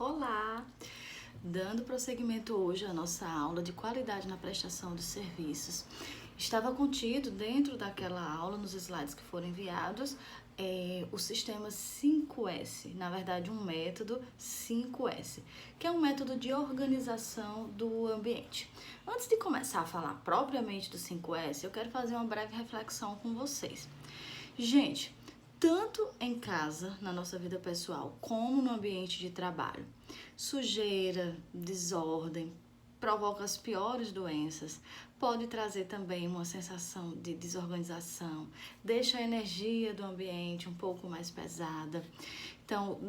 Olá! Dando prosseguimento hoje à nossa aula de qualidade na prestação de serviços. Estava contido dentro daquela aula, nos slides que foram enviados, o sistema 5S, na verdade um método 5S, que é um método de organização do ambiente. Antes de começar a falar propriamente do 5S, eu quero fazer uma breve reflexão com vocês. Gente, tanto em casa, na nossa vida pessoal, como no ambiente de trabalho, sujeira, desordem, provoca as piores doenças, pode trazer também uma sensação de desorganização, deixa a energia do ambiente um pouco mais pesada. Então,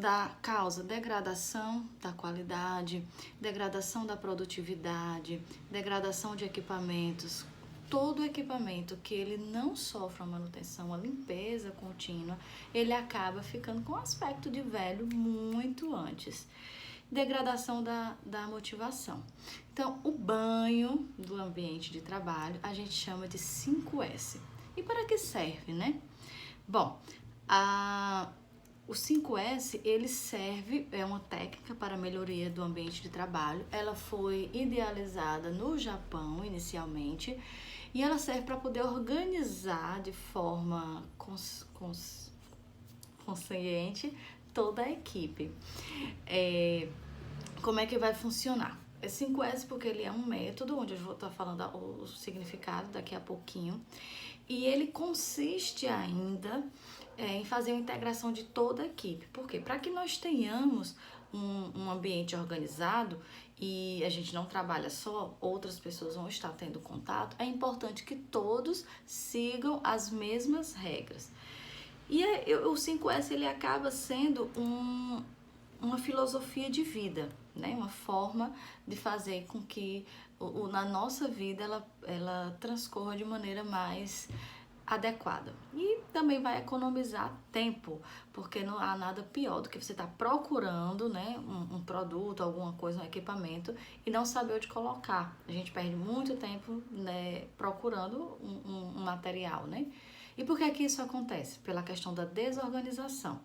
causa degradação da qualidade, degradação da produtividade, degradação de equipamentos. Todo equipamento que ele não sofre uma manutenção, uma limpeza contínua, ele acaba ficando com aspecto de velho muito antes. Degradação da motivação. Então, o banho do ambiente de trabalho a gente chama de 5S. E para que serve, né? Bom, o 5S, ele serve, é uma técnica para a melhoria do ambiente de trabalho. Ela foi idealizada no Japão, inicialmente, e ela serve para poder organizar de forma consciente toda a equipe. Como é que vai funcionar? É 5S porque ele é um método, onde eu vou estar falando o significado daqui a pouquinho, e ele consiste ainda em fazer uma integração de toda a equipe. Por quê? Para que nós tenhamos um ambiente organizado e a gente não trabalha só, outras pessoas vão estar tendo contato, é importante que todos sigam as mesmas regras. E o 5S ele acaba sendo uma filosofia de vida, né? Uma forma de fazer com que na nossa vida ela transcorra de maneira mais adequada. E também vai economizar tempo, porque não há nada pior do que você estar procurando, né, um produto, alguma coisa, um equipamento e não saber onde colocar. A gente perde muito tempo, né, procurando um material, né? E por que isso acontece? Pela questão da desorganização.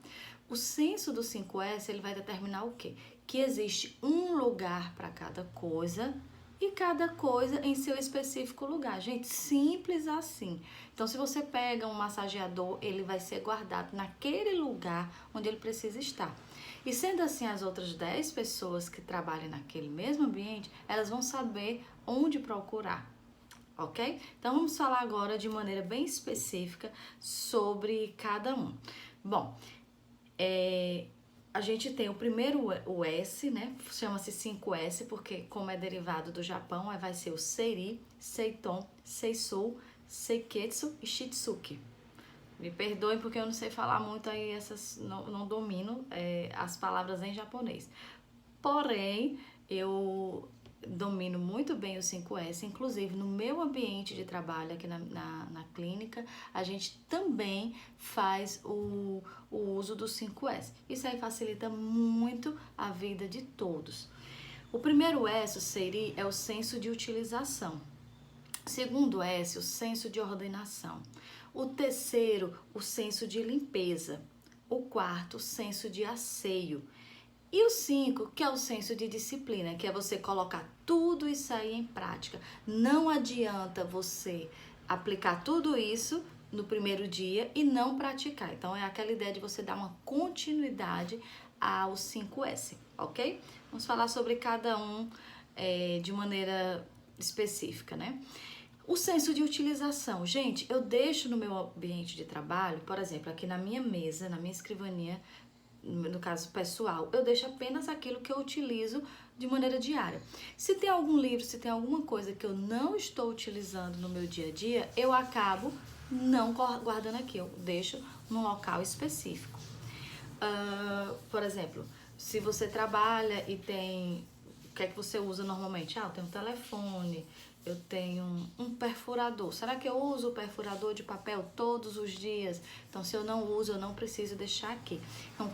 O senso do 5S ele vai determinar o quê? Que existe um lugar para cada coisa e cada coisa em seu específico lugar. Gente, simples assim. Então, se você pega um massageador, ele vai ser guardado naquele lugar onde ele precisa estar. E sendo assim, as outras 10 pessoas que trabalham naquele mesmo ambiente, elas vão saber onde procurar. Ok? Então, vamos falar agora de maneira bem específica sobre cada um. Bom, a gente tem o primeiro, o S, né? Chama-se 5S, porque como é derivado do Japão, aí vai ser o Seiri, Seiton, Seisou, Seiketsu e Shitsuki. Me perdoem porque eu não sei falar muito aí, não domino as palavras em japonês. Porém, eu domino muito bem o 5S, inclusive no meu ambiente de trabalho aqui na clínica, a gente também faz o uso do 5S. Isso aí facilita muito a vida de todos. O primeiro S, o Seiri, é o senso de utilização. O segundo S, o senso de ordenação. O terceiro, o senso de limpeza. O quarto, o senso de asseio. E o 5, que é o senso de disciplina, que é você colocar tudo isso aí em prática. Não adianta você aplicar tudo isso no primeiro dia e não praticar. Então, é aquela ideia de você dar uma continuidade ao 5S, ok? Vamos falar sobre cada um de maneira específica, né? O senso de utilização. Gente, eu deixo no meu ambiente de trabalho, por exemplo, aqui na minha mesa, na minha escrivaninha, no caso pessoal, eu deixo apenas aquilo que eu utilizo de maneira diária. Se tem algum livro, se tem alguma coisa que eu não estou utilizando no meu dia a dia, eu acabo não guardando aqui, eu deixo num local específico. Por exemplo, se você trabalha e tem... O que é que você usa normalmente? Eu tenho um telefone, eu tenho um perfurador. Será que eu uso o perfurador de papel todos os dias? Então, se eu não uso, eu não preciso deixar aqui. Então,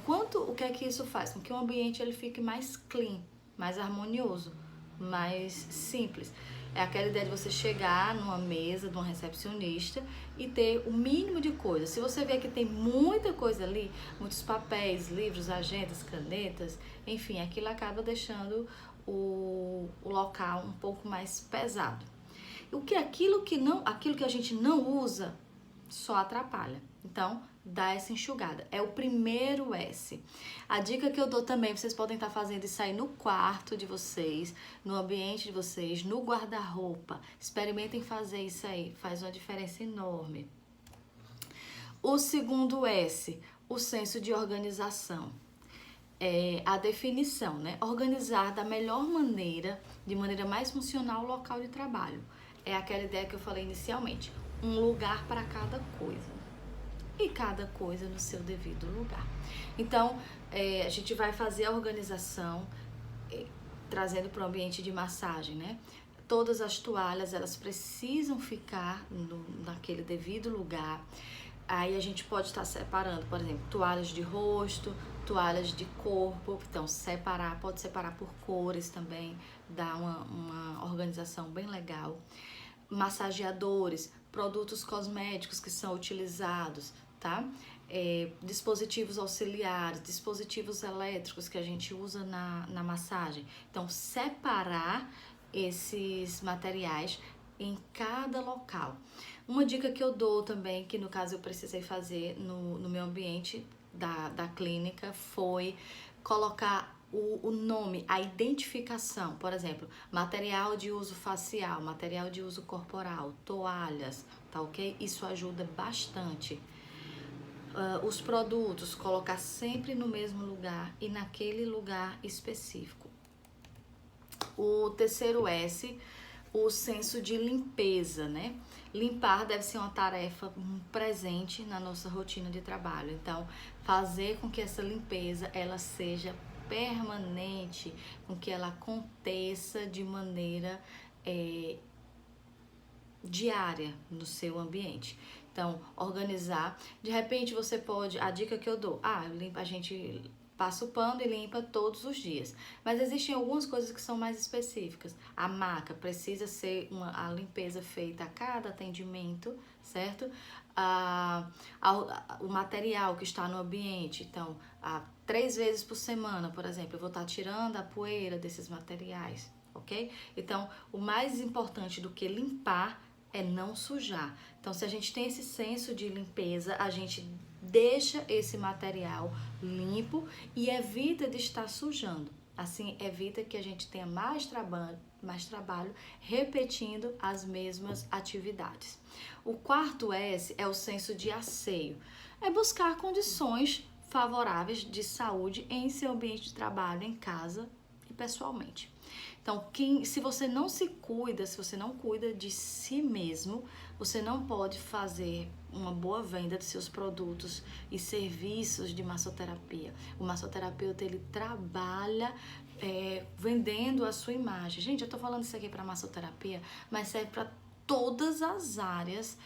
o que é que isso faz? Com que o ambiente ele fique mais clean, mais harmonioso, mais simples. É aquela ideia de você chegar numa mesa de uma recepcionista e ter o mínimo de coisa. Se você vê que tem muita coisa ali, muitos papéis, livros, agendas, canetas, enfim, aquilo acaba deixando o local um pouco mais pesado. Aquilo que a gente não usa só atrapalha. Então, dá essa enxugada. É o primeiro S. A dica que eu dou também, vocês podem estar fazendo isso aí no quarto de vocês, no ambiente de vocês, no guarda-roupa. Experimentem fazer isso aí, faz uma diferença enorme. O segundo S, o senso de organização. É a definição, né? Organizar da melhor maneira, de maneira mais funcional, o local de trabalho. É aquela ideia que eu falei inicialmente. Um lugar para cada coisa. E cada coisa no seu devido lugar. Então, a gente vai fazer a organização trazendo para o ambiente de massagem, né? Todas as toalhas, elas precisam ficar naquele devido lugar. Aí a gente pode estar separando, por exemplo, toalhas de rosto, toalhas de corpo. Então, pode separar por cores também, dá uma organização bem legal. Massageadores, produtos cosméticos que são utilizados, tá? Dispositivos auxiliares, dispositivos elétricos que a gente usa na massagem. Então, separar esses materiais em cada local. Uma dica que eu dou também, que no caso eu precisei fazer no meu ambiente da clínica, foi colocar o nome, a identificação, por exemplo, material de uso facial, material de uso corporal, toalhas, tá ok? Isso ajuda bastante. Os produtos, colocar sempre no mesmo lugar e naquele lugar específico. O terceiro S, o senso de limpeza, né? Limpar deve ser uma tarefa presente na nossa rotina de trabalho. Então, fazer com que essa limpeza ela seja permanente, com que ela aconteça de maneira diária no seu ambiente. Então, organizar. De repente, você pode... A dica que eu dou, a gente passa o pano e limpa todos os dias. Mas existem algumas coisas que são mais específicas. A maca precisa ser a limpeza feita a cada atendimento, certo? O material que está no ambiente. Então, 3 vezes por semana, por exemplo, eu vou estar tirando a poeira desses materiais, ok? Então, o mais importante do que limpar é não sujar. Então, se a gente tem esse senso de limpeza, a gente deixa esse material limpo e evita de estar sujando. Assim, evita que a gente tenha mais trabalho repetindo as mesmas atividades. O quarto S é o senso de asseio. É buscar condições favoráveis de saúde em seu ambiente de trabalho, em casa e pessoalmente. Então, se você não se cuida, se você não cuida de si mesmo, você não pode fazer uma boa venda de seus produtos e serviços de massoterapia. O massoterapeuta, ele trabalha vendendo a sua imagem. Gente, eu tô falando isso aqui para massoterapia, mas serve para todas as áreas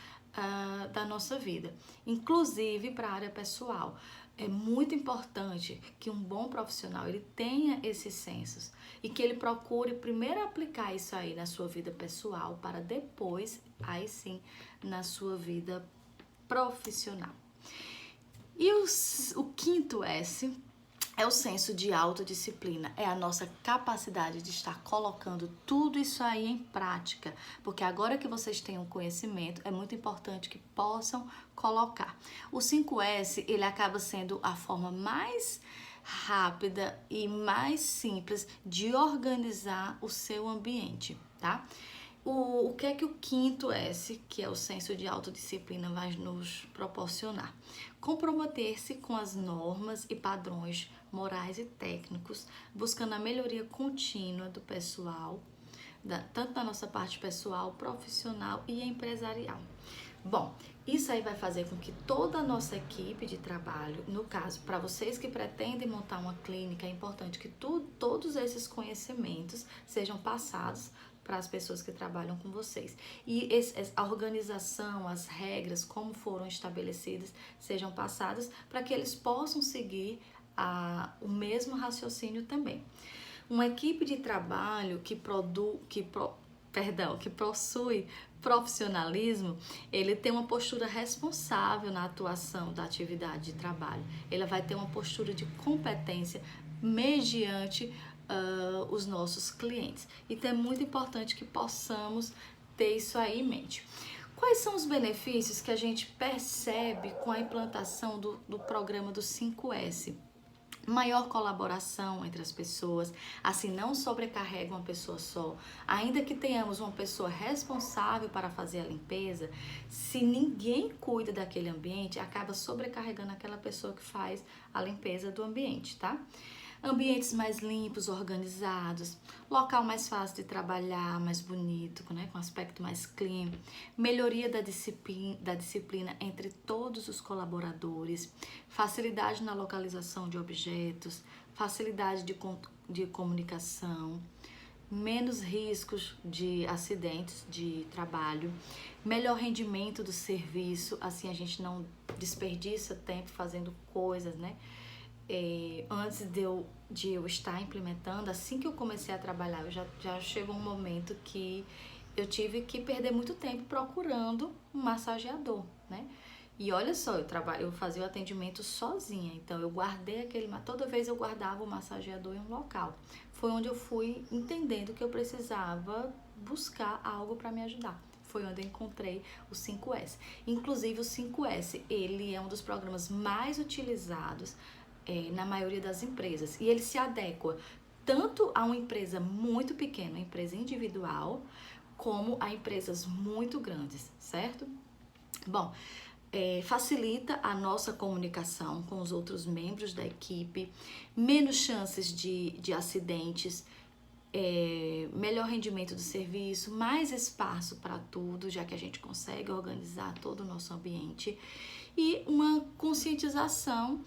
da nossa vida, inclusive para a área pessoal. É muito importante que um bom profissional ele tenha esses sensos e que ele procure primeiro aplicar isso aí na sua vida pessoal para depois, aí sim, na sua vida profissional. E o quinto S é o senso de autodisciplina, é a nossa capacidade de estar colocando tudo isso aí em prática, porque agora que vocês têm um conhecimento, é muito importante que possam colocar. O 5S, ele acaba sendo a forma mais rápida e mais simples de organizar o seu ambiente, tá? O que é que o quinto S, que é o senso de autodisciplina, vai nos proporcionar? Comprometer-se com as normas e padrões morais e técnicos, buscando a melhoria contínua do pessoal, tanto da nossa parte pessoal, profissional e empresarial. Bom, isso aí vai fazer com que toda a nossa equipe de trabalho, no caso, para vocês que pretendem montar uma clínica, é importante que todos esses conhecimentos sejam passados para as pessoas que trabalham com vocês. E a organização, as regras, como foram estabelecidas, sejam passadas para que eles possam seguir o mesmo raciocínio também. Uma equipe de trabalho que possui profissionalismo, ele tem uma postura responsável na atuação da atividade de trabalho. Ele vai ter uma postura de competência mediante os nossos clientes. Então é muito importante que possamos ter isso aí em mente. Quais são os benefícios que a gente percebe com a implantação do programa do 5S? Maior colaboração entre as pessoas, assim não sobrecarrega uma pessoa só. Ainda que tenhamos uma pessoa responsável para fazer a limpeza, se ninguém cuida daquele ambiente, acaba sobrecarregando aquela pessoa que faz a limpeza do ambiente, tá? Ambientes mais limpos, organizados, local mais fácil de trabalhar, mais bonito, né, com aspecto mais clean, melhoria da disciplina entre todos os colaboradores, facilidade na localização de objetos, facilidade de comunicação, menos riscos de acidentes de trabalho, melhor rendimento do serviço, assim a gente não desperdiça tempo fazendo coisas, né? Antes de eu estar implementando, assim que eu comecei a trabalhar, já chegou um momento que eu tive que perder muito tempo procurando um massageador, né? E olha só, eu fazia o atendimento sozinha, então eu guardei toda vez eu guardava o massageador em um local. Foi onde eu fui entendendo que eu precisava buscar algo para me ajudar. Foi onde eu encontrei o 5S. Inclusive o 5S, ele é um dos programas mais utilizados na maioria das empresas. E ele se adequa tanto a uma empresa muito pequena, uma empresa individual, como a empresas muito grandes, certo? Bom, facilita a nossa comunicação com os outros membros da equipe, menos chances de acidentes, melhor rendimento do serviço, mais espaço para tudo, já que a gente consegue organizar todo o nosso ambiente, e uma conscientização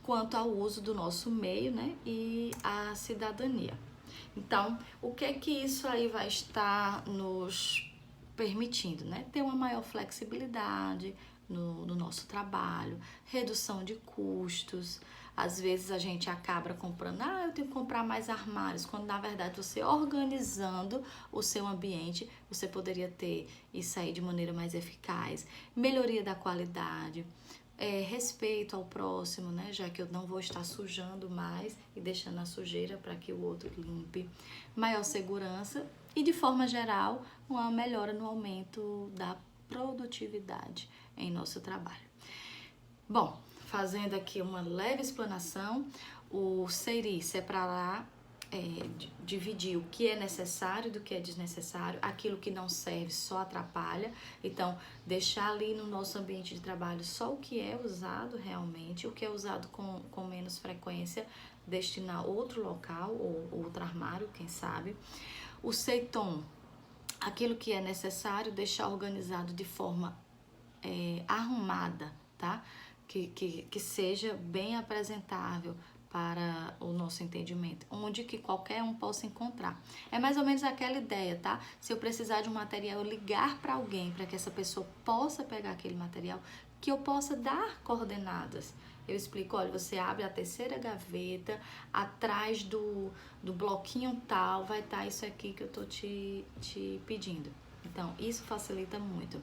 quanto ao uso do nosso meio, né, e a cidadania. Então, o que é que isso aí vai estar nos permitindo, né? Ter uma maior flexibilidade no nosso trabalho, redução de custos. Às vezes a gente acaba comprando, eu tenho que comprar mais armários, quando na verdade você organizando o seu ambiente, você poderia ter isso aí de maneira mais eficaz. Melhoria da qualidade. Respeito ao próximo, né? Já que eu não vou estar sujando mais e deixando a sujeira para que o outro limpe. Maior segurança e, de forma geral, uma melhora no aumento da produtividade em nosso trabalho. Bom, fazendo aqui uma leve explanação, o SEIRI separar, dividir o que é necessário do que é desnecessário, aquilo que não serve só atrapalha, então deixar ali no nosso ambiente de trabalho só o que é usado realmente, o que é usado com menos frequência, destinar outro local ou outro armário, quem sabe. O SEITOM, aquilo que é necessário, deixar organizado de forma arrumada, tá? Que seja bem apresentável para o nosso entendimento, onde que qualquer um possa encontrar. É mais ou menos aquela ideia, tá? Se eu precisar de um material, eu ligar para alguém para que essa pessoa possa pegar aquele material, que eu possa dar coordenadas. Eu explico, olha, você abre a terceira gaveta, atrás do bloquinho tal, vai estar isso aqui que eu tô te pedindo. Então, isso facilita muito.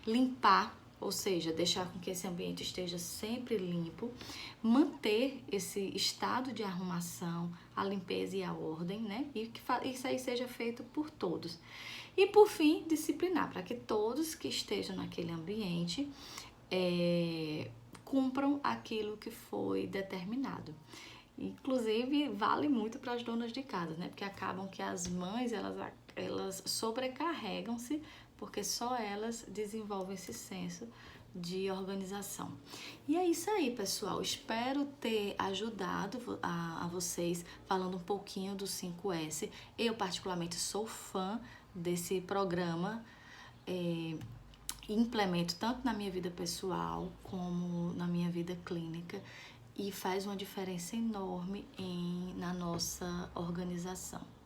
Limpar, ou seja, deixar com que esse ambiente esteja sempre limpo, manter esse estado de arrumação, a limpeza e a ordem, né? E que isso aí seja feito por todos. E por fim, disciplinar, para que todos que estejam naquele ambiente cumpram aquilo que foi determinado. Inclusive, vale muito para as donas de casa, né? Porque acabam que as mães, elas sobrecarregam-se, porque só elas desenvolvem esse senso de organização. E é isso aí, pessoal. Espero ter ajudado a vocês falando um pouquinho do 5S. Eu, particularmente, sou fã desse programa. Implemento tanto na minha vida pessoal como na minha vida clínica e faz uma diferença enorme na nossa organização.